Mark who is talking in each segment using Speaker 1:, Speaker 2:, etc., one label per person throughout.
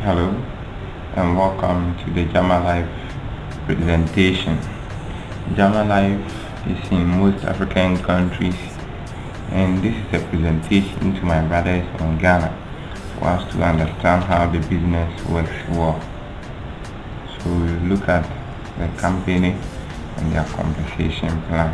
Speaker 1: Hello and welcome to the Jamalife presentation. Jamalife is in most African countries, and this is a presentation to my brothers in Ghana for us to understand how the business works well. So we look at the company and their compensation plan.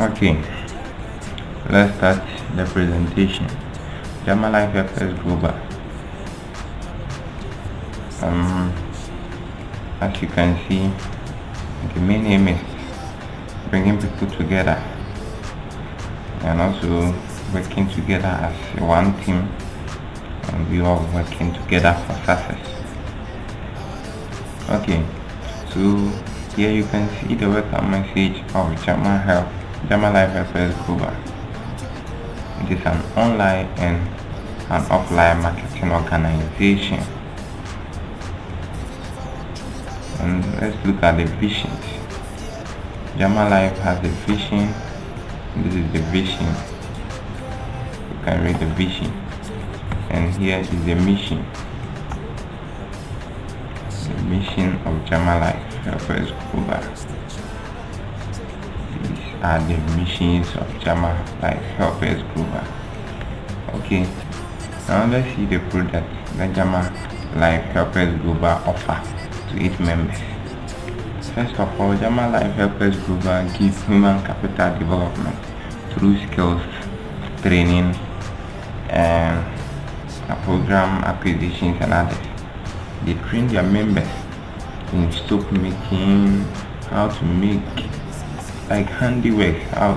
Speaker 1: Okay, let's start the presentation. Jamalife FS Global. As you can see, the main aim is bringing people together and also working together as one team, and we all working together for success. Okay, so here you can see the welcome message of Jamalife FS Global. It is an online and an offline marketing organization. And let's look at the visions. Jamalife has a vision. This is the vision. You can read the vision. And here is the mission. The mission of Jamalife FS Global. These are the missions of Jamalife FS Global. Okay, now let's see the product that Jamalife FS Global offer to its members. First of all, Jamalife FS Global gives human capital development through skills training and program acquisitions and others. They train their members in soap making, how to make like handiwork, how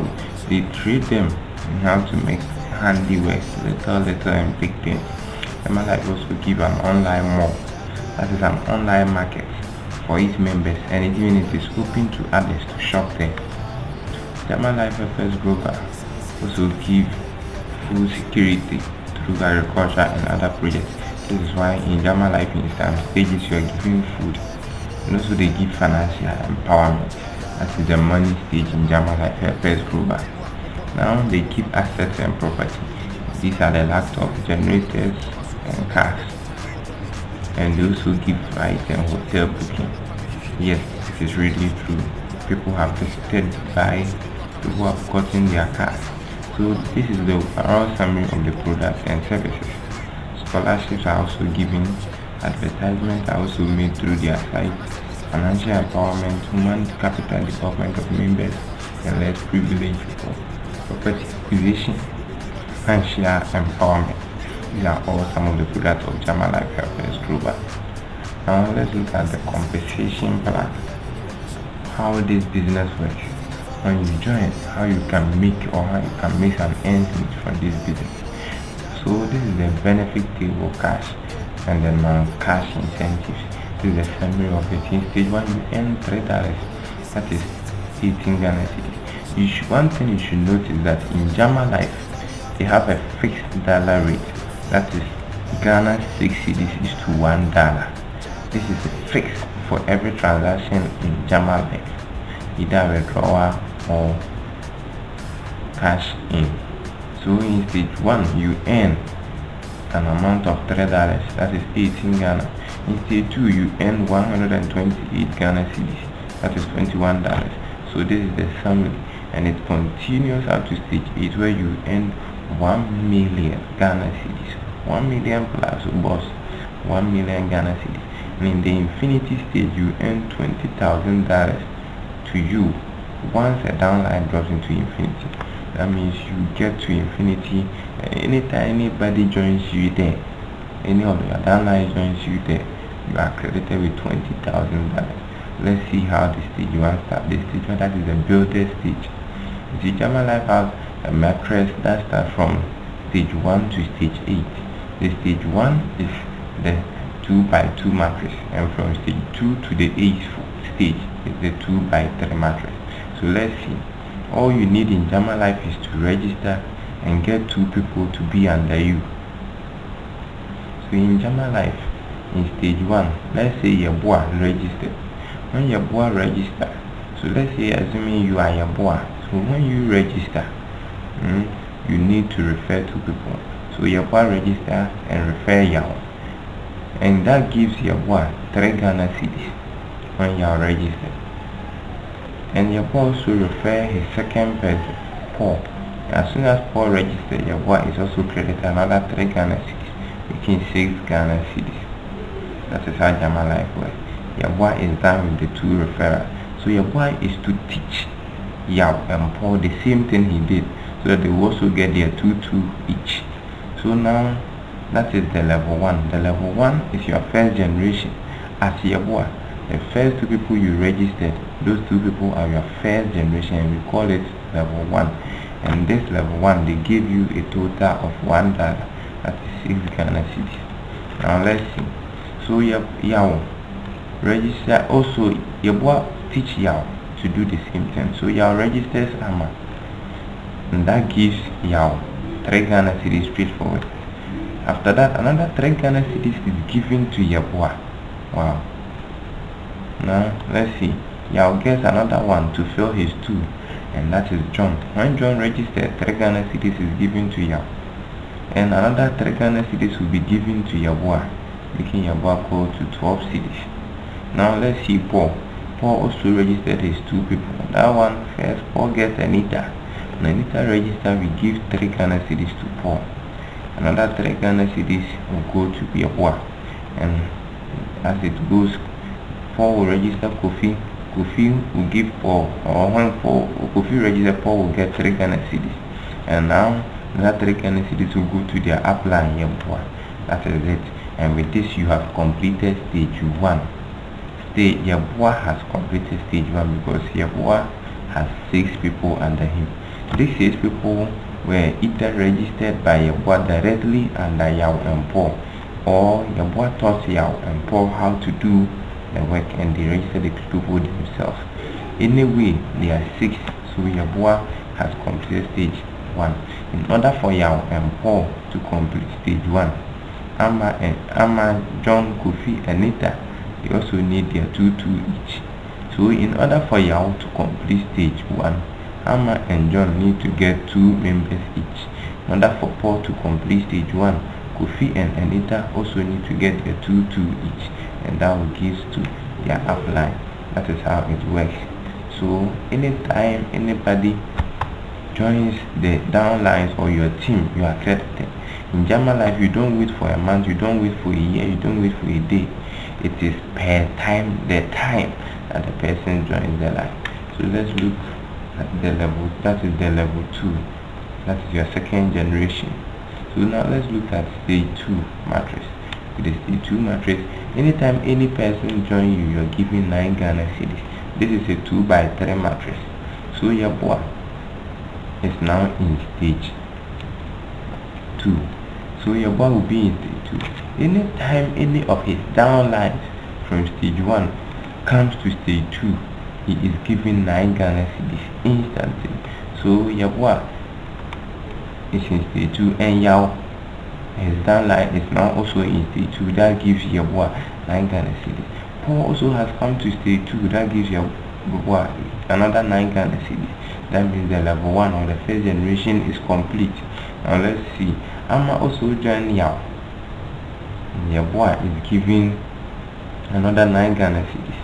Speaker 1: they train them in how to make handiwork, little and big things. Jamalife also give an online mall, that is an online market for its members, and it is open to others to shop there. Jamalife FS Global also give food security through agriculture and other projects. This is why in Jamalife in some stages you are giving food, and also they give financial empowerment. That is the money stage in Jamalife FS Global. Now they give assets and property. These are the laptops, generators and cars. And they also give flight and hotel booking. Yes, it is really true. People have visited Dubai, people have gotten their cars. So this is the overall summary of the products and services. Scholarships are also given, advertisements are also made through their site, financial empowerment, human capital development of members, and less privileged people, property acquisition, financial empowerment. These are all some of the products of Jamalife FS Global. Now let's look at the compensation plan. How this business works. When you join, how you can make or how you can make an earnings from this business. So this is the benefit table cash and the non-cash incentives. This is the summary of it. In stage 1 you earn $3, that is 18 Ghana cedis. One thing you should notice that in Jamalife they have a fixed dollar rate. That is Ghana 6 cedis is to $1. This is fixed for every transaction in Jamalife, either a withdrawal or cash in. So in stage 1 you earn an amount of $3, that is 18 Ghana. In stage 2 you earn 128 Ghana cedis, that is $21. So this is the summary, and it continues up to stage 8 where you earn 1 million Ghana cedis. 1 million plus boss, 1 million Ghana cedis. And in the infinity stage you earn $20,000 to you once a downline drops into infinity. That means you get to infinity anytime anybody joins you there, any of your downline joins you there, you are credited with $20,000. Let's see how the stage 1 starts. The stage 1, that is the builder stage. The Jamalife has a mattress that starts from stage 1 to stage 8. The stage 1 is the 2x2 mattress, and from stage 2 to the 8th stage is the 2x3 mattress. So let's see. All you need in Jamalife is to register and get 2 people to be under you. So in Jamalife, in stage 1, let's say your boy registered. When your boy register, so let's say assuming you are your boy, so when you register, you need to refer 2 people. So your boy register and refer Yao, and that gives your boy 3 Ghana cedis when you are registered. And your boy also refer his second person, Paul. As soon as Paul registered, your boy is also credited another 3 Ghana cedis, making 6 Ghana cedis. That is how Jamalife works. Your boy is done with the 2 referrals. So your boy is to teach Yao and Paul the same thing he did, so that they will also get their 2 each. So now that is the level 1. The level 1 is your first generation as your boy. The first 2 people you registered, those 2 people are your first generation, and we call it level 1. And this level 1, they give you a total of $1. That is 6 Ghana cedis. Now let's see. So Yao register, also your boy teach Yao to do the same thing. So Yao registers Ama, and that gives Yao 3 Ghana cedis straightforward. After that, another 3 Ghana cedis is given to your boy. Wow. Now let's see. Yao gets another one to fill his 2, and that is John. When John registers, 3 Ghana cedis is given to Yao, and another 3 Ghana cedis will be given to your boy, making your boy go to 12 cedis. Now let's see Paul. Paul also registered his 2 people. That one first, Paul gets Anita. When Anita register, we give 3 Ghana cedis to Paul. Another 3 Ghana cedis will go to your boy, and as it goes, Paul will register Kofi. Kofi will give Paul, or when Kofi register, Paul will get 3 Ghana cedis. And now that 3 Ghana cedis will go to their upline, your boy. That is it. And with this, you have completed stage 1. Your boy has completed stage 1 because your boy has 6 people under him. These 6 people were either registered by your boy directly under Yao and Paul, or your boy taught Yao and Paul how to do the work, and they registered the people themselves. Anyway, they are 6, so your boy has completed stage 1. In order for Yao and Paul to complete stage 1, Ama, John, Kofi, and Anita, they also need their 2 each. So in order for Yao to complete stage 1, Ama and John need to get 2 members each. In order for Paul to complete stage 1, Kofi and Anita also need to get their 2 each, and that will give to their upline. That is how it works. So anytime anybody joins the downlines or your team, you are credited. In Jamalife, you don't wait for a month, you don't wait for a year, you don't wait for a day. It is per time, the time that the person joins the line. So let's look at the level. That is the level 2. That is your second generation. So now let's look at stage 2 matrix. With the stage 2 matrix, anytime any person joins you, you're given 9 Ghana cedis. This is a 2x3 matrix. So your boy is now in stage 2. So your boy will be in stage 2. Anytime any of his downlines from stage 1 comes to stage 2, he is given 9 Ghana cedis instantly. So your boy is in stage 2, and Yao, his downline, is now also in stage 2. That gives your boy 9 Ghana cedis. Paul also has come to stage 2. That gives your boy another 9 Ghana cedis. That means the level 1 or the first generation is complete. Now let's see. Ama also joined Yao. Your boy is giving another 9 Ghana cedis.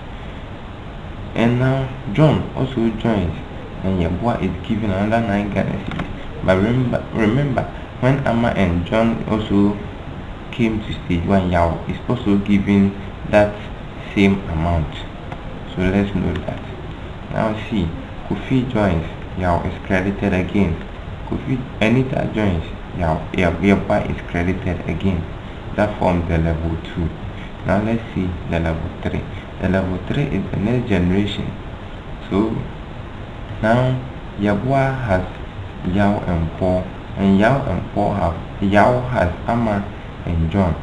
Speaker 1: And now John also joins, and your boy is giving another 9 Ghana cedis. But remember, when Ama and John also came to stage 1, Yao is also giving that same amount. So let's note that. Now see, Kofi joins, Yao is credited again. Kofi Anita joins, Yao is credited again. That forms the level 2. Now let's see the level 3. The level 3 is the next generation. So now Yabua has Yao and Paul, and Yao has Ama and John.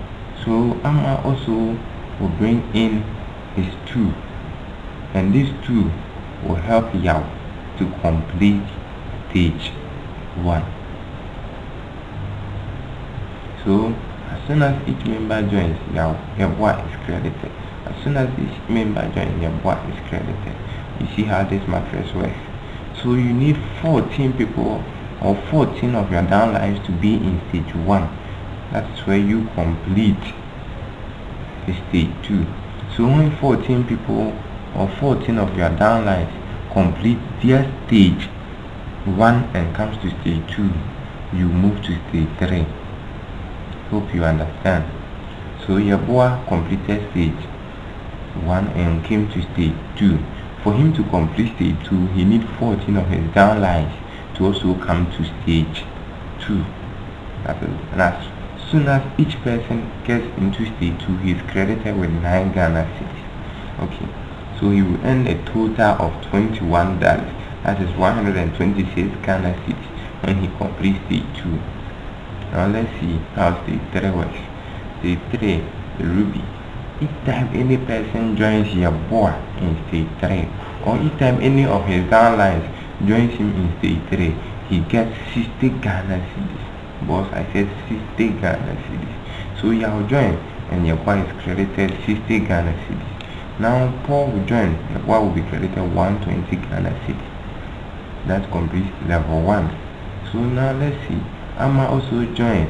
Speaker 1: So Ama also will bring in his 2, and these 2 will help Yao to complete stage 1. So as soon as each member joins, your board is credited. As soon as each member joins, your board is credited. You see how this matrix works. So you need 14 people or 14 of your downlines to be in stage 1. That's where you complete the stage 2. So when 14 people or 14 of your downlines complete their stage 1 and comes to stage 2, you move to stage 3. Hope you understand. So your boy completed stage 1 and came to stage 2. For him to complete stage 2, he needs 14 of his downlines to also come to stage 2. And as soon as each person gets into stage 2, he is credited with 9 Ghana cedis. Okay, so he will earn a total of $21. That is 126 Ghana cedis when he completes stage 2. Now let's see how stage 3 works. Stage 3, the ruby. Each time any person joins your board in stage 3, or each time any of his downlines joins him in stage 3, he gets 60 Ghana cedis. Boss, I said 60 Ghana cedis. So you'll join and your board is credited 60 Ghana cedis. Now Paul will join, your board will be credited 120 Ghana cedis. That completes level 1. So now let's see. Amma also join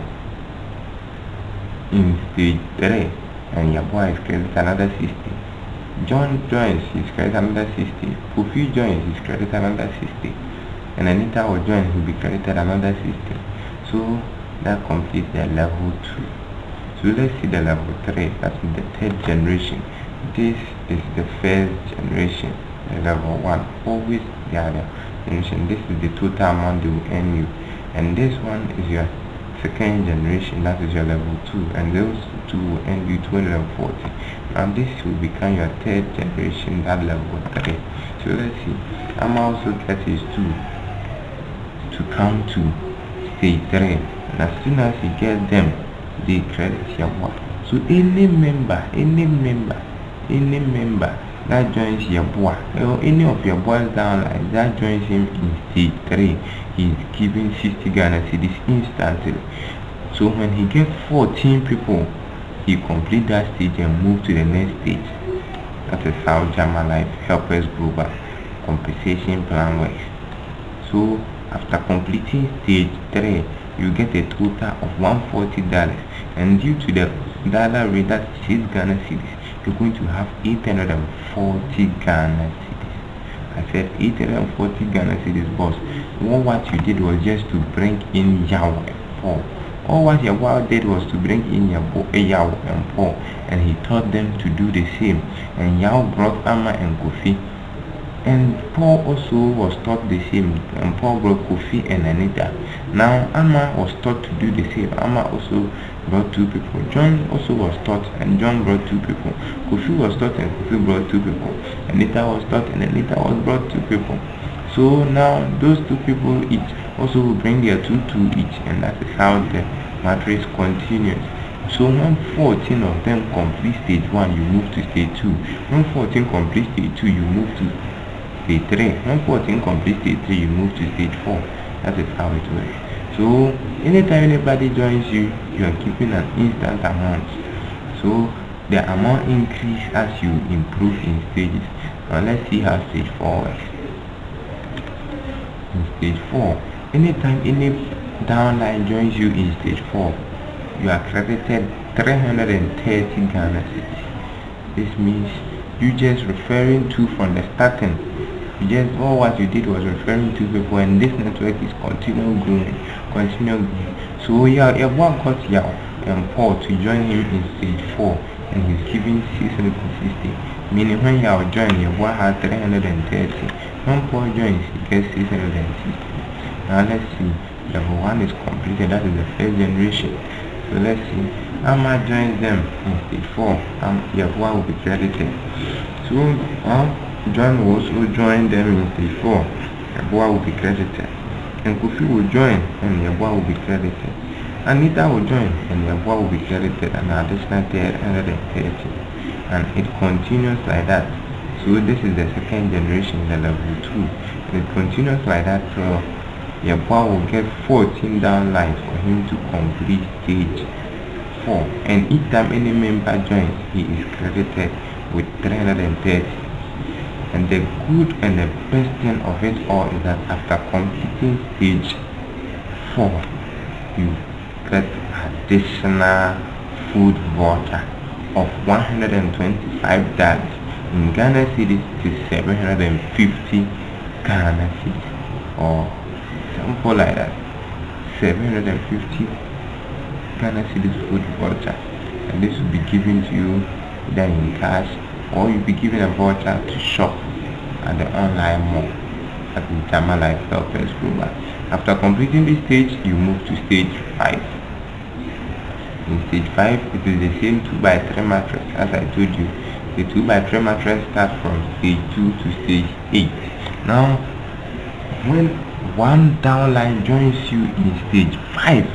Speaker 1: in stage 3 and your boy is credited another 60. John joins, he's credited another 60. Kofi joins, he's credited another 60. And Anita will join, he'll be credited another 60. So that completes the level 2. So let's see the level 3, that's the 3rd generation. This is the 1st generation, the level 1. Always the other generation. This is the total amount they will earn you. And this one is your 2nd generation, that is your level 2, and those two will earn you 240. Now this will become your 3rd generation, that level 3. So let's see. I'm also get his 2 to come to stage 3, and as soon as you get them, they credit your work. So any member that joins your boy, or any of your boys downline that joins him in stage 3, he is given 60 Ghana cedis instantly. So when he gets 14 people, he complete that stage and move to the next stage. That is how Jamalife Helpers Global compensation plan works. So after completing stage 3, you get a total of $140, and due to the dollar rate that 6 Ghana cedis, you're going to have 840 Ghana cedis. I said 840 Ghana cedis, boss. What you did was just to bring in Yahweh and Paul. All what Yahweh did was to bring in Yahweh and Paul, and he taught them to do the same. And Yahweh brought Amma and Kofi, and Paul also was taught the same. And Paul brought Kofi and Anita. Now Amma was taught to do the same. Amma also brought 2 people. John also was taught, and John brought 2 people. Kofi was taught, and Kofi brought 2 people. Anita was taught, and Anita was brought 2 people. So now those 2 people each also will bring their 2 each, and that is how the matrix continues. So when 14 of them complete stage 1, you move to stage 2. When 14 complete stage 2, you move to stage 3. When 14 complete stage 3, you move to stage 4. That is how it works. So anytime anybody joins you, you are keeping an instant amount. So the amount increase as you improve in stages. Now let's see how stage 4 works. In stage 4, anytime any downline joins you in stage 4, you are credited 330 Ghana cedis. This means you just referring to from the starting. You just all what you did was referring to people, and this network is continually growing. So yeah, everyone got Yao and Paul to join him in stage 4, and he's giving 660. Meaning when Yao joined, your boy had 330. When Paul joins, he gets 660. Now let's see. Level 1 is completed. That is the 1st generation. So let's see. Amma joins them in stage 4. Your boy will be credited. So John will also join them in stage 4. Your boy will be credited. And Kofi will join, and your boy will be credited. Anita will join, and your boy will be credited an additional 330. And it continues like that. So this is the 2nd generation, the level 2. It continues like that till your boy will get 14 downlines for him to complete stage 4. And each time any member joins, he is credited with 330. And the good and the best thing of it all is that after completing stage 4, you get additional food voucher of $125. In Ghana cedis to 750 Ghana cedis, or something like that. 750 Ghana cedis food voucher, and this will be given to you either in cash, or you'll be given a voucher to shop at the online mall at the Jamalife Helpers Global. After completing this stage, you move to stage 5. In stage 5, it is the same 2x3 mattress as I told you. The 2x3 mattress starts from stage 2 to stage 8. Now, when one downline joins you in stage 5,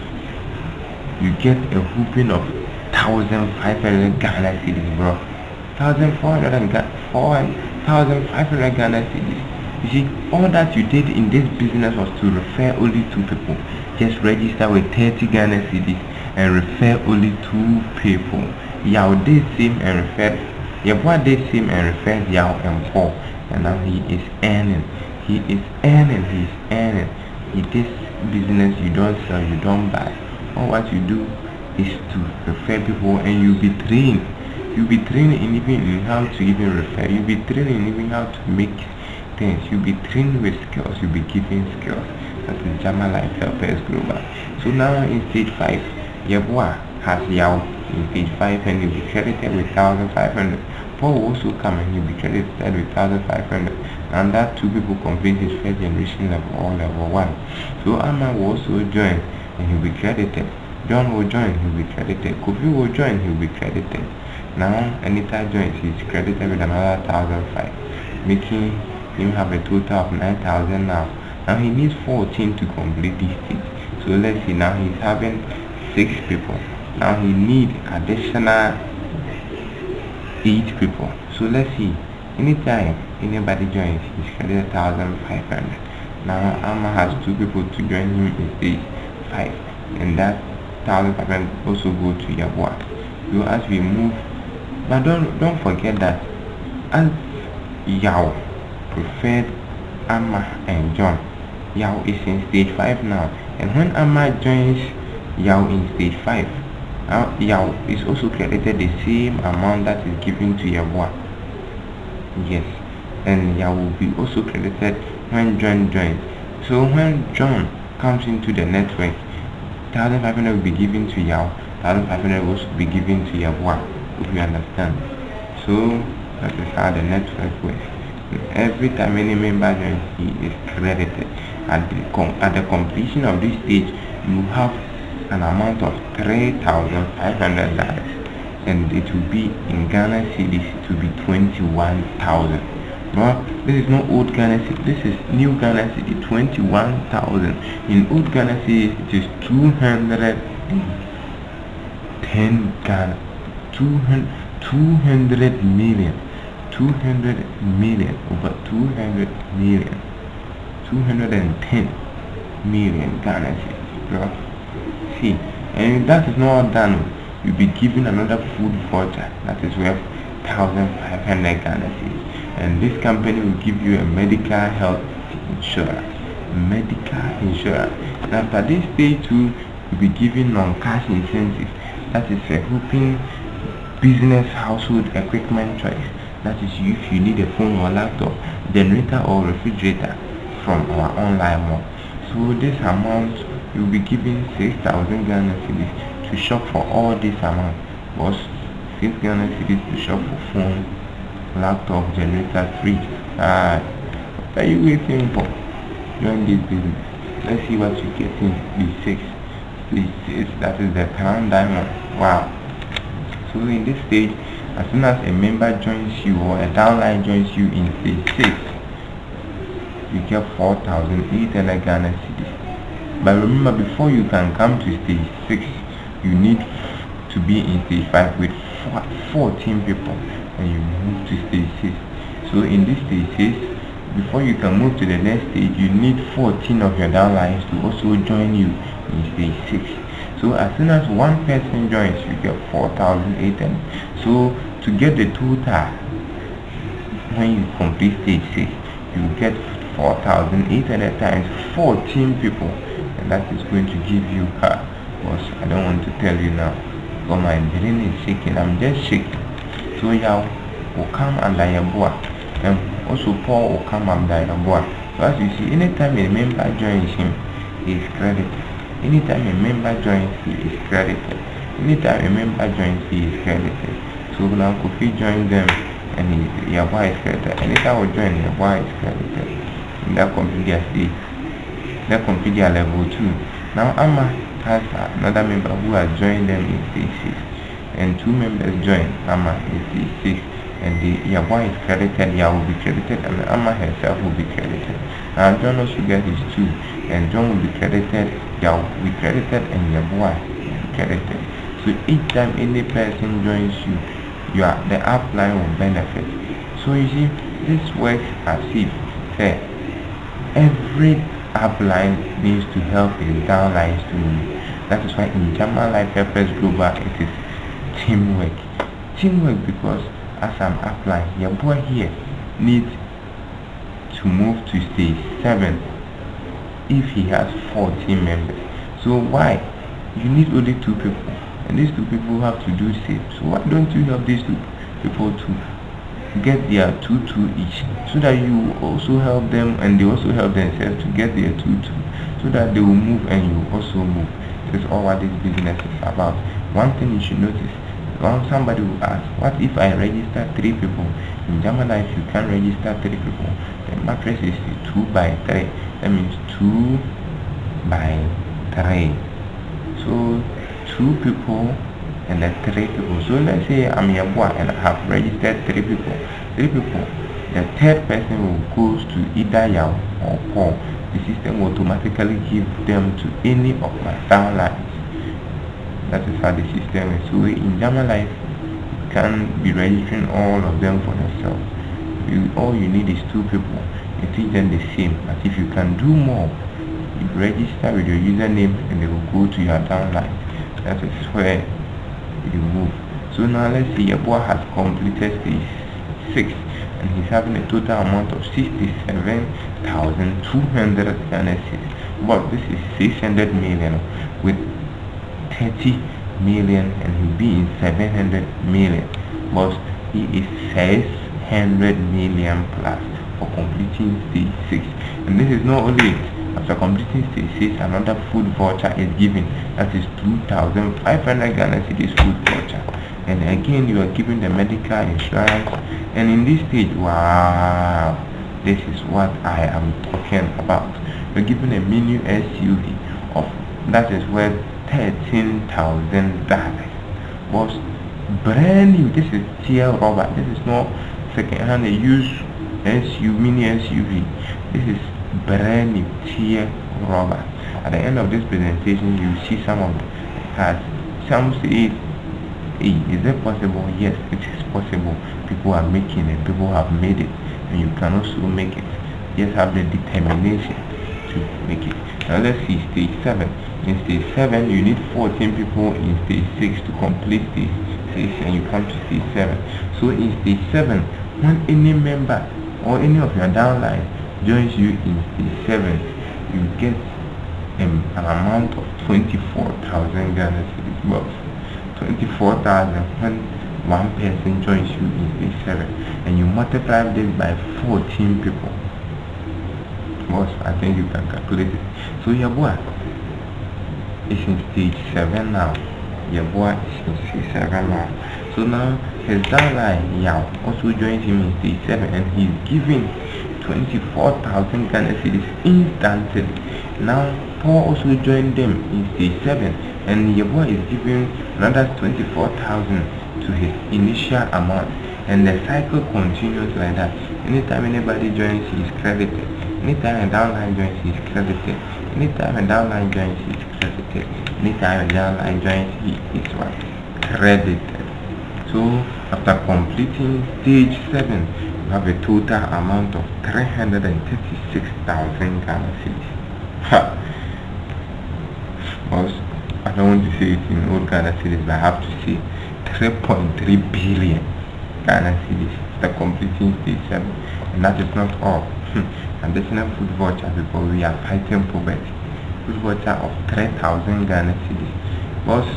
Speaker 1: you get a whooping of 1,500 Ghana cedis, bro. 1,500 Ghana cedis. You see, all that you did in this business was to refer only 2 people. Just register with 30 Ghana cedis and refer only 2 people. Yao did same and referred. Your boy did same and referred Yao and Paul, and now he is earning. He is earning. In this business, you don't sell, you don't buy. All what you do is to refer people, and you'll be trained. You'll be trained in how to even refer. You'll be trained in even how to make things. You'll be trained with skills. You'll be given skills. That is Jamalife Helpers Global. So now in stage 5, your boy has Yao in stage 5, and you'll be credited with 1,500. Paul will also come and you'll be credited with 1,500. And that 2 people complete his first generation level or level 1. So Amma will also join and he'll be credited. John will join, he'll be credited. Kofi will join, he'll be credited. Now Anita joins, he's credited with another 1,500, making him have a total of 9,000 now. Now he needs 14 to complete this stage. So let's see, now he's having 6 people. Now he needs additional 8 people. So let's see, anytime anybody joins, he's credited 1,500. Now Amma has 2 people to join him in stage 5, and that 1,500 also go to Yabua. So as we move, but don't forget that as Yao preferred Amma and John, Yao is in stage 5 now, and when Amma joins Yao in stage 5, Yao is also credited the same amount that is given to Yabua. Yes, and Yao will be also credited when John joins. So when John comes into the network, 1,500 will be given to Yao, 1,500 will also be given to Yabua, if you understand. So that is how the network works. Every time any member joins, he is credited. At the completion of this stage, you have an amount of $3,500, and it will be in Ghana cedis, it will be 21,000. Well, this is not old Ghana cedi, this is new Ghana cedi, 21,000. In old Ghana cedi, it is 210 Ghana, 200 million, 200 million, over 200 million, 210 million Ghana cedi, bro. See, and that is not done. You'll be given another food voucher that is worth 1,500 Ghana cedi. And this company will give you a medical health insurance. And after this stage 2, you'll be given non-cash incentives. That is a whooping business household equipment choice. That is if you need a phone or laptop, generator or refrigerator from our online mall. So this amount, you'll be given 6,000 Ghana cedis to shop for all this amount. Was 6 Ghana cedis to shop for phone, laptop, generator, fridge. What are you waiting for? Join this business. Let's see what you get in the 6. That is the crown diamond. Wow. So in this stage, as soon as a member joins you or a downline joins you in stage 6, you get 4,800 Ghana cedis. But remember, before you can come to stage 6, you need to be in stage 5 with 14 people, and you move to stage 6. So in this stage 6, before you can move to the next stage, you need 14 of your downlines to also join you in stage 6. So as soon as one person joins, you get 4,800. So to get the total, when you complete stage 6, you get 4,800 times 14 people, and that is going to give you her. Because I don't want to tell you now, because my brain is shaking. I'm just shaking. So yeah, will come under your board, and also Paul will come under your board. So as you see, anytime a member joins him, he is credited. Anytime a member joins, he is credited. Anytime a member joins, he is credited. So now Kofi joins them, and your boy is credited. Anytime we join, your boy is credited. And that complete their stage. That complete their level 2. Now Amma has another member who has joined them in stage 6, and 2 members join Amma in stage 6, and the Yabwa is credited, Ya will be credited, and Amma herself will be credited. Now John also gets his 2, and John will be credited, Ya will be credited, and Yabwa will be credited. So each time any person joins you, the upline will benefit. So you see, this works as if say every upline needs to help his downlines to move. That is why in Jamalife Purpose Global it is teamwork. Teamwork, because as an upline, your boy here needs to move to stage 7 if he has 14 members. So why? You need only 2 people, and these 2 people have to do same. So why don't you help these 2 people to get their 2 each, so that you also help them and they also help themselves to get their 2, so that they will move and you also move. This is all what this business is about. One thing you should notice, somebody will ask, what if I register 3 people? In Jamalife you can register 3 people. The mattress is 2 by 3. That means 2 by 3. So 2 people and then 3 people. So let's say I'm your boy and I have registered 3 people. 3 people. The third person will go to either Yao or Paul. The system will automatically give them to any of my downlines. That is how the system is. So in Jamalife, you can be registering all of them for yourself. All you need is 2 people. You teach them the same. But if you can do more, you register with your username and they will go to your downline. That is where you move. So now let's see, your boy has completed stage 6 and he's having a total amount of 67,200 Ghana cedis. But this is 600 million with 30 million, and he'll be in 700 million. But he is 600 million plus for completing stage 6. And this is not only it. After completing stage 6, another food voucher is given. That is 2,500 Ghana cedis food voucher. And again, you are given the medical insurance. And in this stage, wow, this is what I am talking about. You're given a mini SUV of, that is worth $13,000. Was brand new. This is tier rubber. This is not second hand used SUV, mini SUV. This is brand new tier rubber. At the end of this presentation, you see some of the cards. Some say, hey, is it possible? Yes, it is possible. People are making it. People have made it, and you can also make it. Just have the determination to make it. Now let's see stage 7. In stage 7, you need 14 people in stage 6 to complete stage 6, and you come to stage 7. So in stage 7, when any member or any of your downline joins you in stage 7, you get an amount of 24,000 Ghana cedis. Well, 24,000 when one person joins you in stage 7, and you multiply this by 14 people. Boss, I think you can calculate it. So your boy is in stage 7 now. Your boy is in stage 7 now. So now his downline Yao also joins him in stage 7, and he's giving 24,000 Ghana cedis instantly. Now Paul also joined them in stage 7, and your boy is giving another 24,000 to his initial amount, and the cycle continues like that. Anytime anybody joins, he is credited. Anytime a downline joins, he is credited. Anytime a downline joins, he is credited. Anytime a downline joins, he is credited. So after completing stage 7, have a total amount of 336,000 Ghana cedis. Ha! Because I don't want to say it in old Ghana cedis, but I have to say 3.3 billion Ghana cedis after completing stage 7. And that is not all. Additional food voucher because we are fighting poverty. Food voucher of 3,000 Ghana cedis. Plus,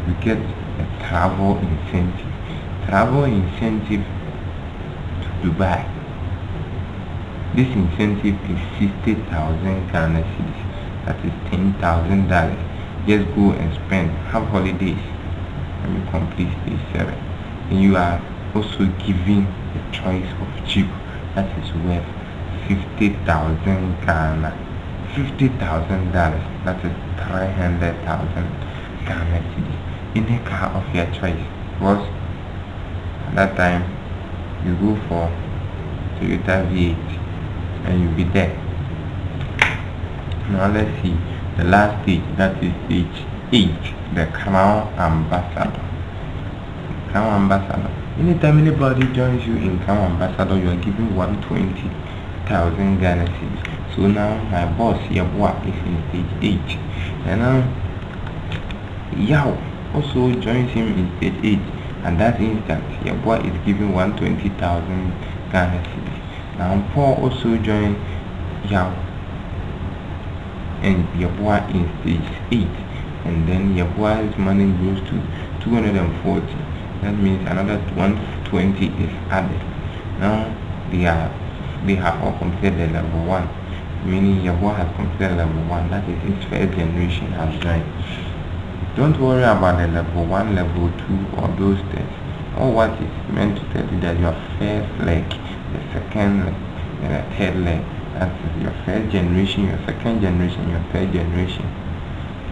Speaker 1: we get a travel incentive. Travel incentive to Dubai. This incentive is 60,000 Ghana cedis. That is $10,000. Just go and spend. Have holidays. Let me complete stage 7. And you are also given a choice of jeep that is worth 50,000 Ghana. $50,000. That is 300,000 Ghana cedis. In a car of your choice. Was at that time you go for Toyota V8 and you'll be there. Now let's see the last stage, that is stage 8, the Crown Ambassador. Crown Ambassador. Anytime anybody joins you in Crown Ambassador, you are given 120,000 Ghana cedis. So now my boss Yabua is in stage 8, and now Yao also joins him in stage 8. At that instant, Yabua is given 120,000 Ghana cedis. Now Paul also joined Yao and Yabua in stage 8, and then Yabua's money goes to 240. That means another 120 is added. Now they have all completed the level 1, meaning Yabua has completed level 1. That is his first generation has joined. Don't worry about the level 1, level 2, or those things. All what is meant to tell you that your first leg, the second leg, and the third leg. That's your first generation, your second generation, your third generation.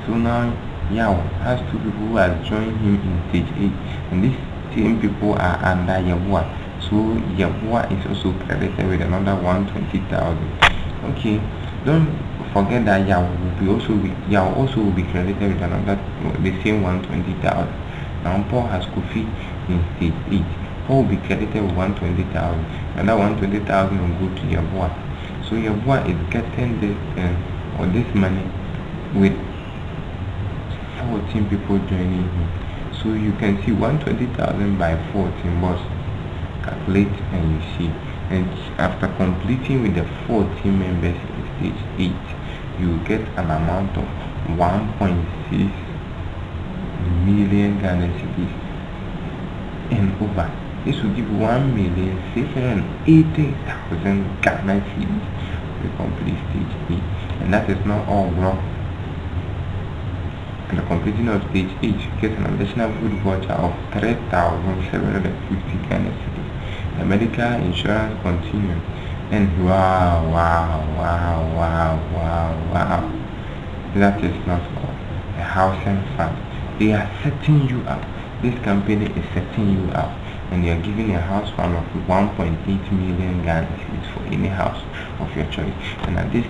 Speaker 1: So now Yao has 2 people who have joined him in stage 8, and these same people are under Yabua. So Yabua is also credited with another 120,000. Okay, don't forget that Yao also will be credited with another the same 120,000. Now Paul has Kofi in stage 8. Paul will be credited with 120,000. Another 120,000 will go to Yabua. So Yabua is getting this this money with 14 people joining him. So you can see 120,000 by 14 was calculate and you see. And after completing with the 14 members in stage 8, you get an amount of 1.6 million Ghana cedis and over. This will give 1,680,000 Ghana cedis to complete stage 8. And that is not all wrong. And the completing of stage 8, you get an additional food voucher of 3,750 Ghana cedis. The medical insurance continues. And wow. That is not all. The housing fund. They are setting you up. This company is setting you up. And they are giving a house fund of 1.8 million Ghana cedis for any house of your choice. And at this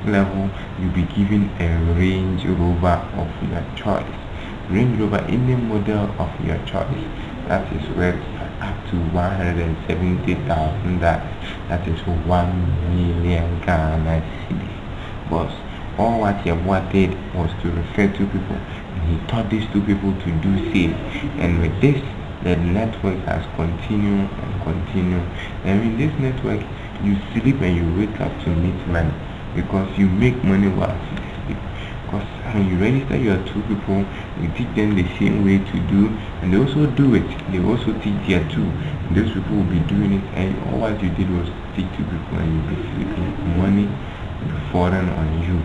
Speaker 1: level, you'll be given a Range Rover of your choice. Range Rover, any model of your choice. That is worth up to 170,000. That is 1 million Ghana cedis. But all what Yabua did was to refer 2 people, and he taught these 2 people to do sales. And with this, the network has continued and continued. And in this network, you sleep and you wake up to meet money, because you make money while you sleep. Because when you register your 2 people, you teach them the same way to do, and they also do it. They also teach their 2. And those people will be doing it, and all what you did was teach 2 people, and you'll be sleeping. Money will be falling on you.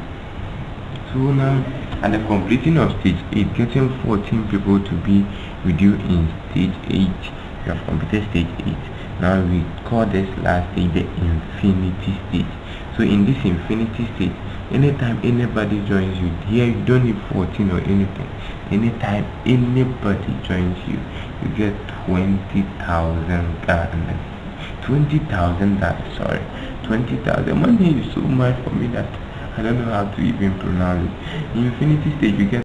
Speaker 1: So now, at the completing of stage 8, getting 14 people to be with you in stage 8, you have completed stage 8. Now we call this last stage the infinity stage. So in this infinity stage, anytime anybody joins you, here you don't need 14 or anything. Anytime anybody joins you, you get 20,000 Ghana. 20,000 sorry, 20,000. Money is so much for me that I don't know how to even pronounce it. In infinity stage, you get